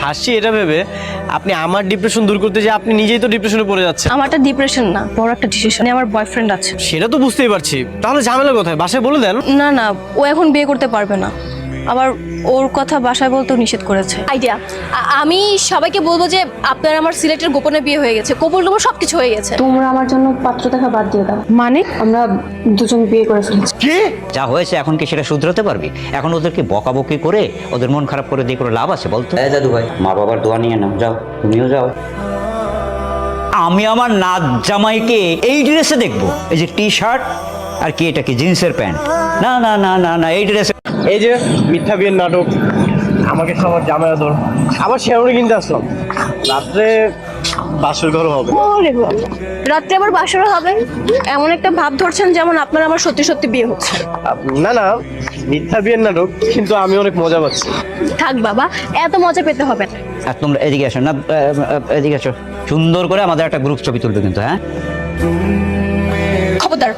হাসি এটা ভেবে আপনি আমার ডিপ্রেশন দূর করতে যে আপনি নিজেই তো ডিপ্রেশনে পড়ে যাচ্ছেন। আমারটা ডিপ্রেশন না, বড় একটা ডিসিশন। আমার বয়ফ্রেন্ড আছে। সেটা তো বুঝতেই পারছি, তাহলে ঝামেলা কোথায়? বাসায় বলে দেন। না না, ও এখন বিয়ে করতে পারবে না। আবার ওর কথা বাসায় বলতেও নিষেধ করেছে। আইডিয়া, আমি সবাইকে বলবো যে আপনার আমার সিলেটের গোপনে বিয়ে হয়ে গেছে, কবুল টবুল সবকিছু হয়ে গেছে। তোমরা আমার জন্য পাত্র দেখা বাদ দিয়ে দাও। মানে আমরা দুজন বিয়ে করে ফেলেছি। কি? যা হয়েছে এখন কি সেটা শুধরাতে পারবি? এখন ওদেরকে বকাবকি করে ওদের মন খারাপ করে দিয়ে কোনো লাভ আছে বলতো? এই দাদু ভাই, মা বাবার দোয়া নিয়ে নাও, যাও তুমিও যাও। আমি আমার নাচ জামাইকে এই ড্রেসে দেখবো? এই যে টি শার্ট আর কি এটা কি জিন্সের প্যান্ট? না না না না না, এই ড্রেসে এই যে মিথ্যা বিয়ের নাটক, আমাকে সবার জামাই আদর, আবার শেয়ারে কিনতে আসলাম। রাত্রে বাসর ঘর হবে। রাত্রে আবার বাসরও হবে? এমন একটা ভাব ধরছেন যেমন আপনার আমার সত্যি সত্যি বিয়ে হচ্ছে। না না, মিথ্যা বিয়ের নাটক, কিন্তু আমি অনেক মজা পাচ্ছি। থাক বাবা, এত মজা পেতে হবে না। আর তোমরা এদিকে আসো না, এদিকে আসো। সুন্দর করে আমাদের একটা গ্রুপ ছবি তুলবে কিন্তু, হ্যাঁ? খবরদার,